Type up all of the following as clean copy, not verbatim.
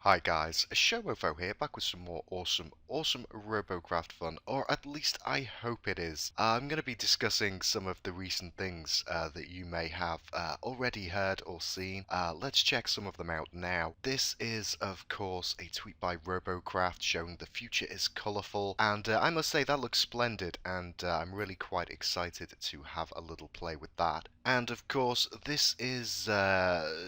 Hi guys, Mofo here, back with some more awesome Robocraft fun, or at least I hope it is. I'm going to be discussing some of the recent things that you may have already heard or seen. Let's check some of them out now. This is, of course, a tweet by Robocraft showing the future is colourful, and I must say that looks splendid, and I'm really quite excited to have a little play with that. And of course, this is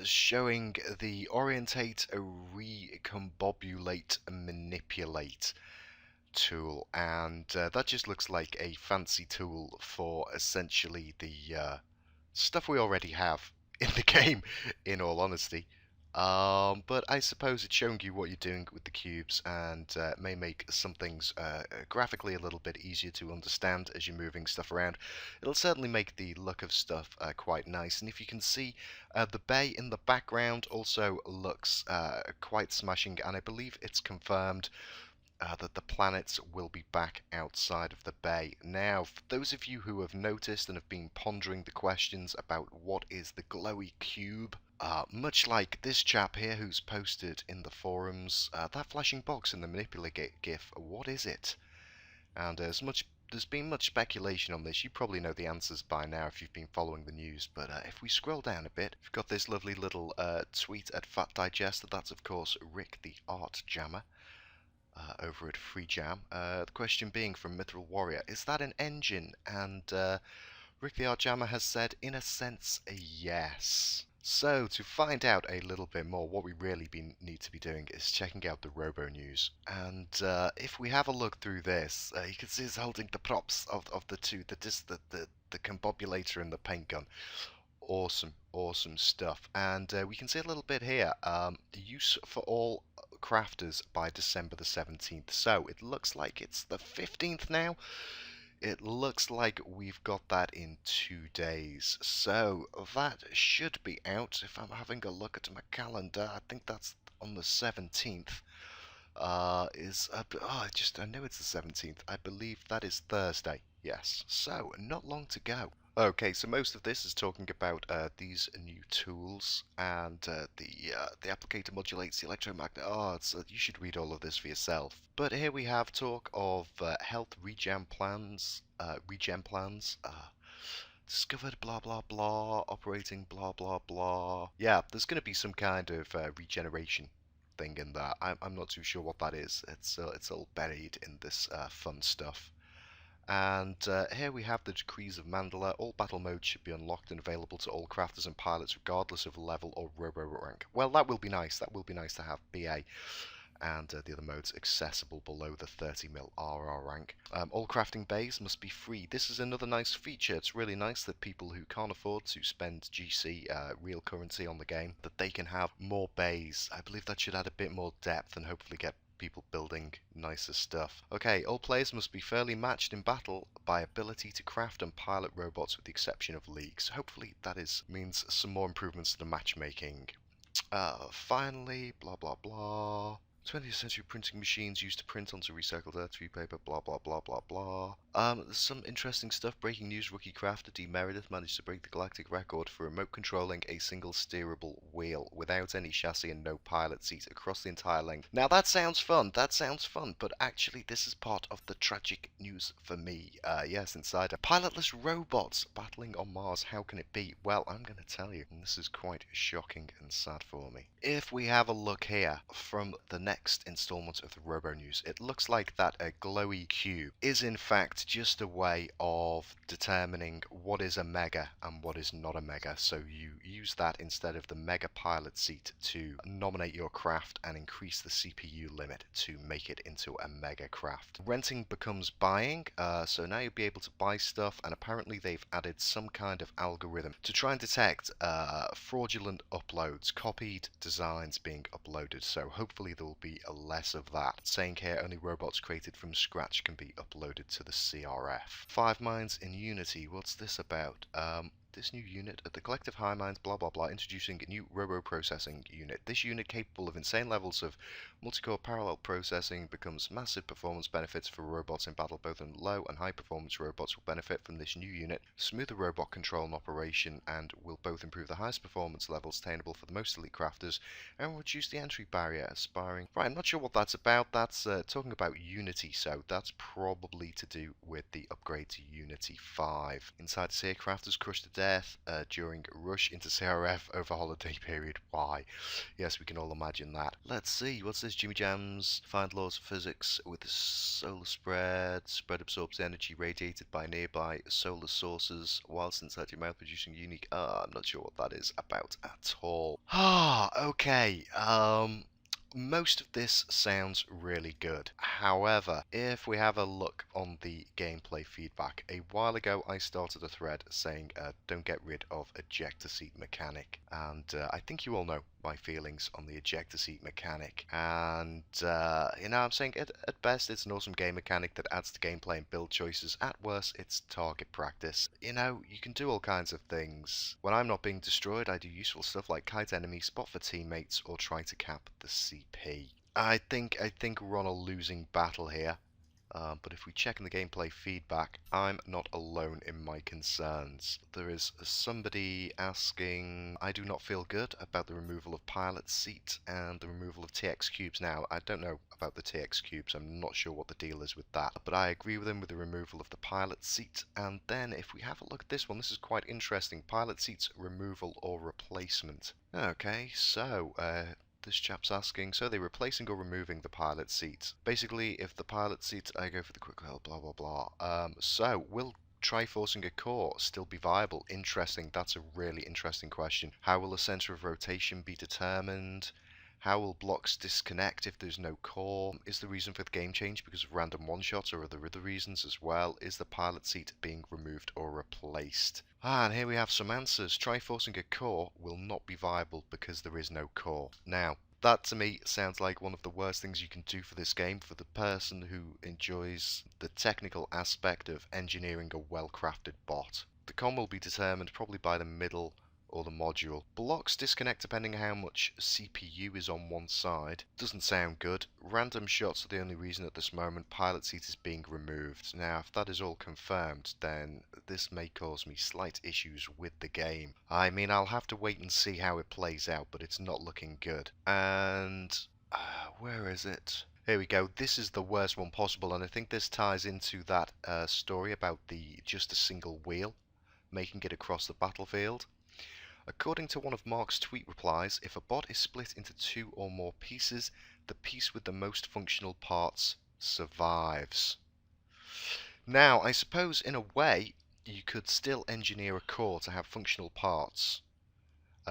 showing the orientate, recombobulate, manipulate tool, and that just looks like a fancy tool for essentially the stuff we already have in the game, in all honesty. But I suppose it's showing you what you're doing with the cubes, and may make some things graphically a little bit easier to understand as you're moving stuff around. It'll certainly make the look of stuff quite nice, and if you can see, the bay in the background also looks quite smashing, and I believe it's confirmed that the planets will be back outside of the bay. Now, for those of you who have noticed and have been pondering the questions about what is the glowy cube, much like this chap here who's posted in the forums, that flashing box in the manipulate GIF, what is it? And there's been much speculation on this. You probably know the answers by now if you've been following the news, but if we scroll down a bit, we've got this lovely little tweet at Fat Digester. That's, of course, Rick the Art Jammer. Over at Free Jam. The question being from Mithril Warrior, is that an engine? And Rick the Art Jammer has said, in a sense, a yes. So, to find out a little bit more, what we really need to be doing is checking out the RoboNews. And if we have a look through this, you can see it's holding the props of the two, the combobulator and the paint gun. Awesome stuff. And we can see a little bit here, the use for all crafters by December the 17th. So it looks like it's the 15th now. It looks like we've got that in 2 days. So that should be out. If I'm having a look at my calendar, I think that's on the 17th. I know it's the 17th. I believe that is Thursday. Yes. So not long to go. Okay, so most of this is talking about these new tools, and the applicator modulates the electromagnet. Oh, you should read all of this for yourself. But here we have talk of health regen plans, discovered blah blah blah, operating blah blah blah. Yeah, there's going to be some kind of regeneration thing in there. I'm not too sure what that is. It's all buried in this fun stuff. And here we have the Decrees of Mandela. All battle modes should be unlocked and available to all crafters and pilots regardless of level or robo rank. Well, that will be nice. That will be nice to have BA and the other modes accessible below the 30mm RR rank. All crafting bays must be free. This is another nice feature. It's really nice that people who can't afford to spend GC, real currency on the game, that they can have more bays. I believe that should add a bit more depth and hopefully get people building nicer stuff. Okay, all players must be fairly matched in battle by ability to craft and pilot robots with the exception of leagues. Hopefully that means some more improvements to the matchmaking. Finally, blah blah blah. 20th century printing machines used to print onto recycled earth paper, blah blah blah blah blah. There's some interesting stuff. Breaking news, rookie crafter D. Meredith managed to break the galactic record for remote controlling a single steerable wheel without any chassis and no pilot seat across the entire length. Now that sounds fun, but actually this is part of the tragic news for me. Yes, Insider. Pilotless robots battling on Mars, how can it be? Well, I'm going to tell you, and this is quite shocking and sad for me. If we have a look here from the next installment of the RoboNews, it looks like that a glowy cube is in fact just a way of determining what is a mega and what is not a mega. So you use that instead of the mega pilot seat to nominate your craft and increase the CPU limit to make it into a mega craft. Renting becomes buying, so now you'll be able to buy stuff, and apparently they've added some kind of algorithm to try and detect fraudulent uploads, copied designs being uploaded, so hopefully there will be less of that. Saying here only robots created from scratch can be uploaded to the CRF. 5 mines in Unity, what's this about? this new unit at the collective high minds, blah blah blah, introducing a new robo processing unit. This unit, capable of insane levels of multi-core parallel processing, becomes massive performance benefits for robots in battle. Both in low and high performance robots will benefit from this new unit. Smoother robot control and operation, and will both improve the highest performance levels attainable for the most elite crafters and reduce the entry barrier aspiring. Right, I'm not sure what that's about. That's talking about Unity, so that's probably to do with the upgrade to Unity 5. Inside here, crafters crushed to death during rush into CRF over holiday period. Why? Yes, we can all imagine that. Let's see, what's this? Jimmy Jams, find laws of physics with the solar spread. Spread absorbs energy radiated by nearby solar sources whilst inside your mouth, producing unique... I'm not sure what that is about at all. Okay, most of this sounds really good. However, if we have a look on the gameplay feedback, a while ago I started a thread saying don't get rid of ejector seat mechanic, and I think you all know my feelings on the ejector seat mechanic, and you know, I'm saying at best it's an awesome game mechanic that adds to gameplay and build choices. At worst, it's target practice. You know, you can do all kinds of things. When I'm not being destroyed, I do useful stuff like kite enemies, spot for teammates, or try to cap the CP. I think we're on a losing battle here. But if we check in the gameplay feedback, I'm not alone in my concerns. There is somebody asking, I do not feel good about the removal of pilot seat and the removal of TX cubes. Now, I don't know about the TX cubes, I'm not sure what the deal is with that, but I agree with him with the removal of the pilot seat. And then if we have a look at this one, this is quite interesting. Pilot seats removal or replacement. Okay, so this chap's asking, so they're replacing or removing the pilot seat. Basically, if the pilot seat, I go for the quick well, blah blah blah. So will Triforcing a core still be viable? Interesting. That's a really interesting question. How will the center of rotation be determined? How will blocks disconnect if there's no core? Is the reason for the game change because of random one-shots, or are there other reasons as well? Is the pilot seat being removed or replaced? And here we have some answers. Triforcing a core will not be viable because there is no core. Now, that to me sounds like one of the worst things you can do for this game for the person who enjoys the technical aspect of engineering a well-crafted bot. The con will be determined probably by the middle or the module. Blocks disconnect depending on how much CPU is on one side. Doesn't sound good. Random shots are the only reason at this moment. Pilot seat is being removed. Now, if that is all confirmed, then this may cause me slight issues with the game. I mean, I'll have to wait and see how it plays out, but it's not looking good. And where is it? Here we go. This is the worst one possible, and I think this ties into that story about the just a single wheel making it across the battlefield. According to one of Mark's tweet replies, if a bot is split into 2 or more pieces, the piece with the most functional parts survives. Now, I suppose in a way, you could still engineer a core to have functional parts.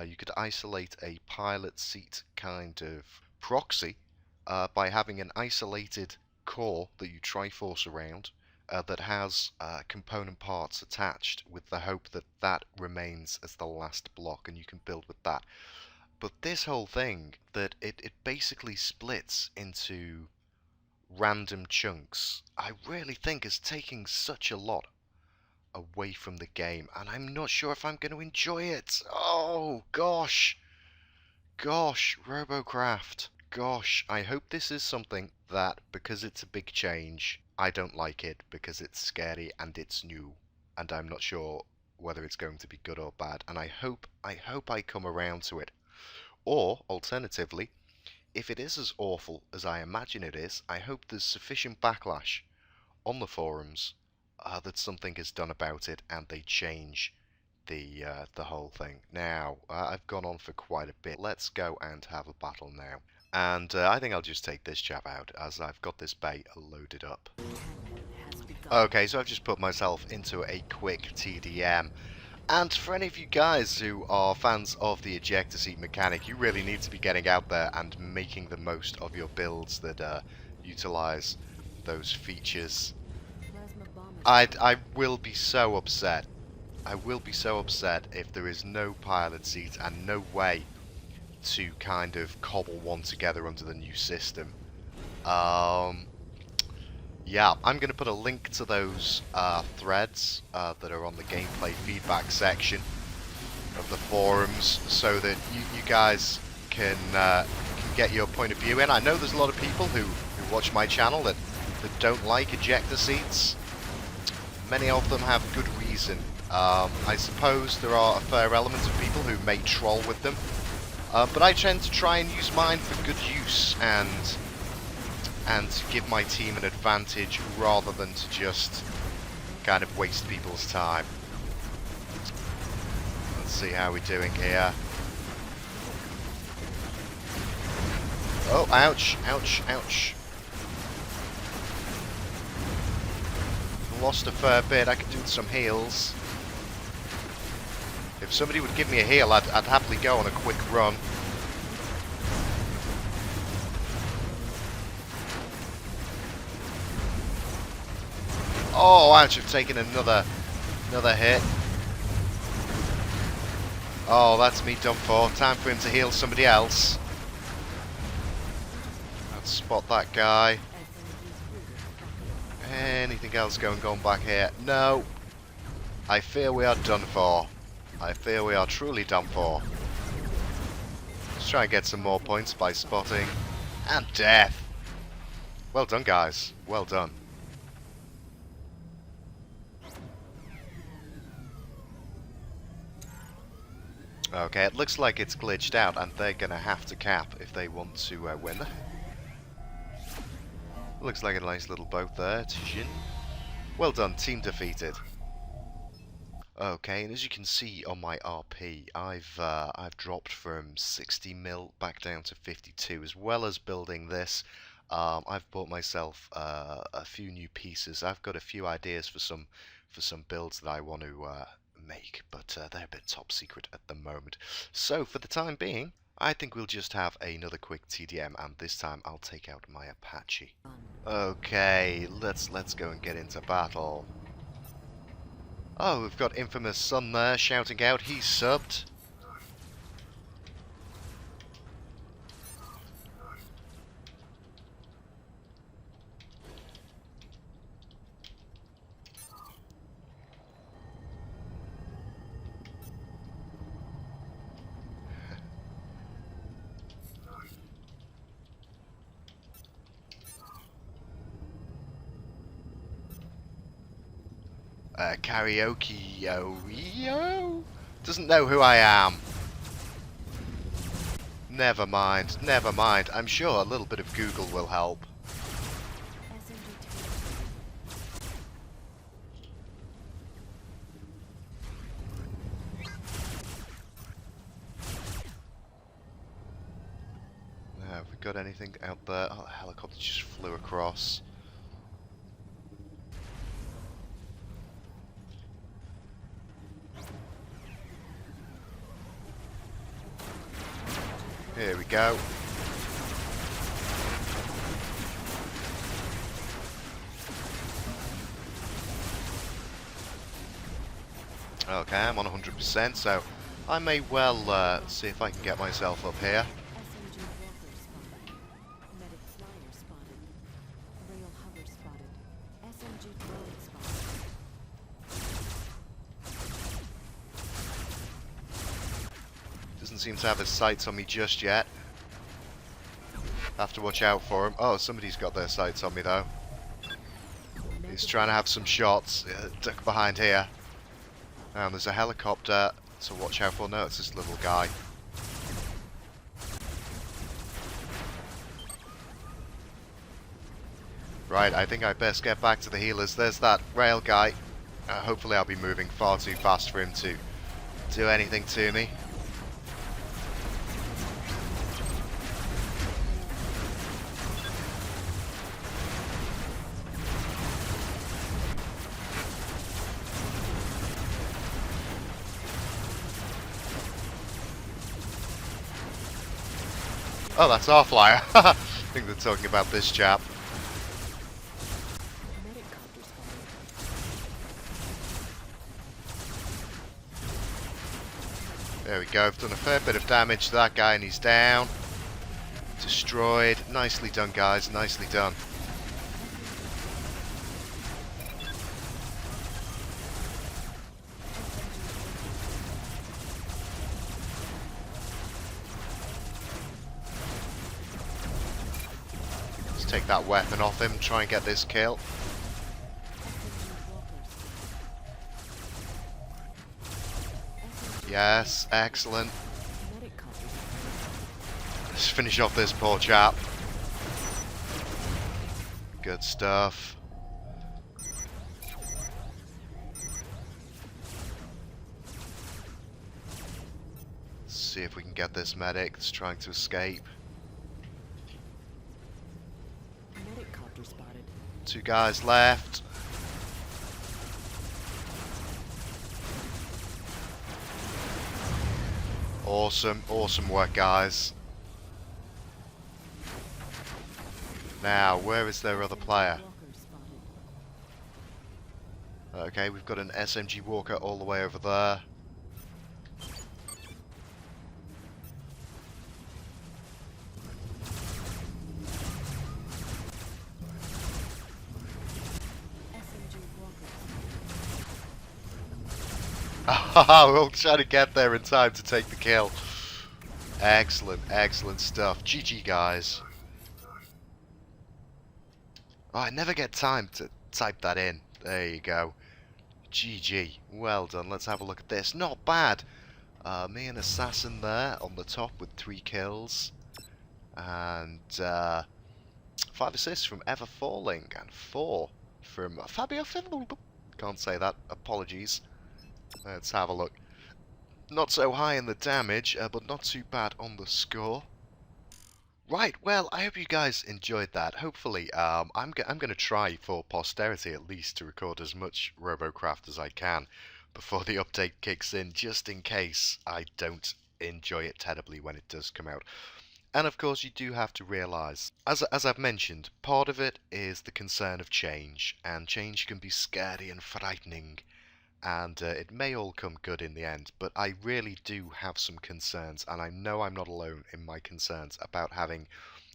You could isolate a pilot seat kind of proxy by having an isolated core that you triforce around, that has component parts attached, with the hope that that remains as the last block and you can build with that. But this whole thing, that it basically splits into random chunks, I really think is taking such a lot away from the game, and I'm not sure if I'm going to enjoy it. Oh gosh, Robocraft. Gosh, I hope this is something that, because it's a big change, I don't like it because it's scary and it's new, and I'm not sure whether it's going to be good or bad, and I hope I come around to it. Or, alternatively, if it is as awful as I imagine it is, I hope there's sufficient backlash on the forums that something is done about it and they change the whole thing. Now, I've gone on for quite a bit. Let's go and have a battle now. And I think I'll just take this chap out, as I've got this bait loaded up. Okay, so I've just put myself into a quick TDM. And for any of you guys who are fans of the ejector seat mechanic, you really need to be getting out there and making the most of your builds that utilize those features. I will be so upset. I will be so upset if there is no pilot seat and no way to kind of cobble one together under the new system. Yeah, I'm going to put a link to those threads that are on the gameplay feedback section of the forums so that you guys can get your point of view in. I know there's a lot of people who watch my channel that don't like ejector seats. Many of them have good reason. I suppose there are a fair element of people who may troll with them, but I tend to try and use mine for good use and to give my team an advantage rather than to just kind of waste people's time. Let's see how we're doing here. Oh, ouch, ouch, ouch. Lost a fair bit. I could do with some heals. If somebody would give me a heal, I'd happily go on a quick run. Oh, ouch, I've taken another hit. Oh, that's me done for. Time for him to heal somebody else. Let's spot that guy. Anything else going on back here? No. I fear we are done for. I fear we are truly done for. Let's try and get some more points by spotting. And death. Well done, guys. Well done. Okay, it looks like it's glitched out and they're going to have to cap if they want to win. Looks like a nice little boat there. Well done, team defeated. Okay, and as you can see on my RP, I've dropped from 60 mil back down to 52, as well as building this. I've bought myself a few new pieces. I've got a few ideas for some builds that I want to make, but they're a bit top secret at the moment. So for the time being, I think we'll just have another quick TDM, and this time I'll take out my Apache. Okay, let's go and get into battle. Oh, we've got Infamous Son there shouting out he's subbed. Karaoke doesn't know who I am. Never mind, never mind. I'm sure a little bit of Google will help. Have we got anything out there? Oh, the helicopter just flew across. Here we go. Okay, I'm on 100%, so I may well see if I can get myself up here. Doesn't seem to have his sights on me just yet. Have to watch out for him. Oh, somebody's got their sights on me though. He's trying to have some shots. Duck behind here. And there's a helicopter to watch out for. No, it's this little guy. Right, I think I best get back to the healers. There's that rail guy. Hopefully I'll be moving far too fast for him to do anything to me. Oh, that's our flyer. I think they're talking about this chap. There we go. I've done a fair bit of damage to that guy and he's down. Destroyed. Nicely done, guys. Nicely done. take that weapon off him, try and get this kill. Yes, excellent. Let's finish off this poor chap. Good stuff. Let's see if we can get this medic that's trying to escape. Two guys left. Awesome, awesome work, guys. Now, where is their other player? Okay, we've got an SMG Walker all the way over there. We'll try to get there in time to take the kill. Excellent, excellent stuff. GG, guys. Oh, I never get time to type that in. There you go. GG. Well done. Let's have a look at this. Not bad. Me and Assassin there on the top with 3 kills. And 5 assists from Ever Falling. And 4 from Fabio Finley. Can't say that. Apologies. Let's have a look. Not so high in the damage, but not too bad on the score. Right, well, I hope you guys enjoyed that. Hopefully, I'm going to try for posterity at least to record as much Robocraft as I can before the update kicks in, just in case I don't enjoy it terribly when it does come out. And of course, you do have to realise, as I've mentioned, part of it is the concern of change, and change can be scary and frightening. And it may all come good in the end, but I really do have some concerns, and I know I'm not alone in my concerns about having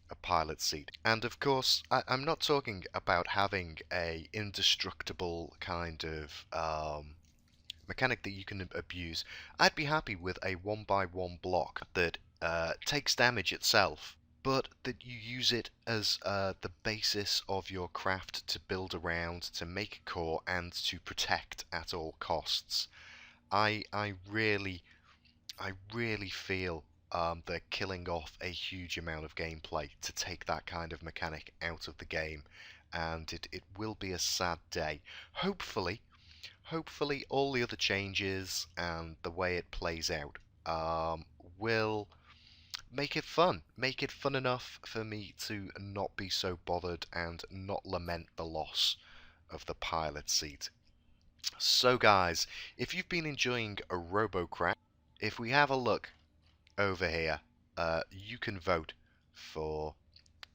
a pilot seat. And of course, I'm not talking about having a indestructible kind of mechanic that you can abuse. I'd be happy with a 1x1 block that takes damage itself, but that you use it as the basis of your craft to build around, to make a core, and to protect at all costs. I really feel they're killing off a huge amount of gameplay to take that kind of mechanic out of the game, and it will be a sad day. Hopefully all the other changes and the way it plays out will make it fun. Make it fun enough for me to not be so bothered and not lament the loss of the pilot seat. So guys, if you've been enjoying a Robocraft, if we have a look over here, you can vote for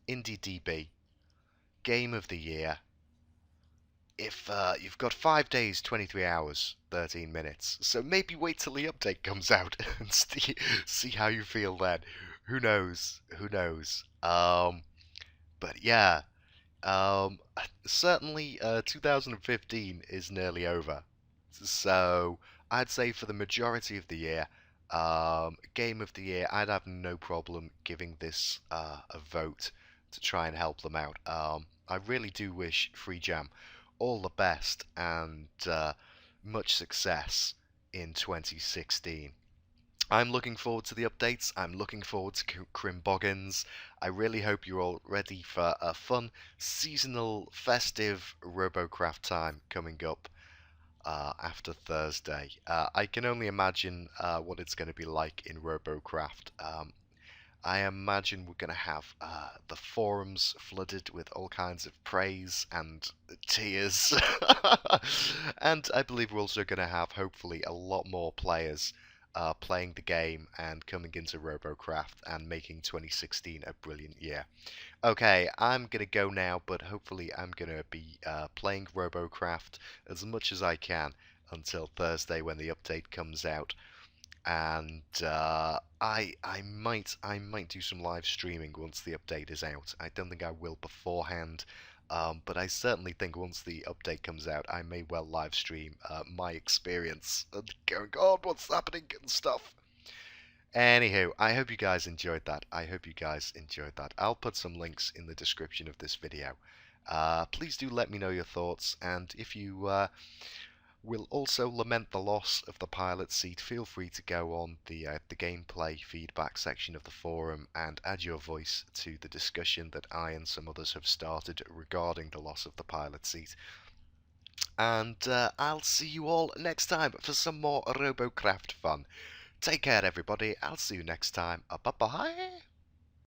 IndieDB Game of the Year. If you've got 5 days, 23 hours, 13 minutes, so maybe wait till the update comes out and see how you feel then. Who knows? Who knows? But yeah, certainly 2015 is nearly over. So I'd say for the majority of the year, Game of the Year, I'd have no problem giving this a vote to try and help them out. I really do wish Free Jam all the best and much success in 2016. I'm looking forward to the updates. I'm looking forward to Crimboggins. I really hope you're all ready for a fun, seasonal, festive Robocraft time coming up after Thursday. I can only imagine what it's going to be like in Robocraft. I imagine we're going to have the forums flooded with all kinds of praise and tears. And I believe we're also going to have, hopefully, a lot more players playing the game and coming into Robocraft and making 2016 a brilliant year. Okay, I'm going to go now, but hopefully I'm going to be playing Robocraft as much as I can until Thursday when the update comes out. And I might do some live streaming once the update is out. I don't think I will beforehand, but I certainly think once the update comes out, I may well live stream my experience and going, God, what's happening and stuff. Anywho, I hope you guys enjoyed that. I'll put some links in the description of this video. Please do let me know your thoughts, and if you will also lament the loss of the pilot seat, feel free to go on the gameplay feedback section of the forum and add your voice to the discussion that I and some others have started regarding the loss of the pilot seat. And I'll see you all next time for some more Robocraft fun. Take care, everybody. I'll see you next time. Bye-bye.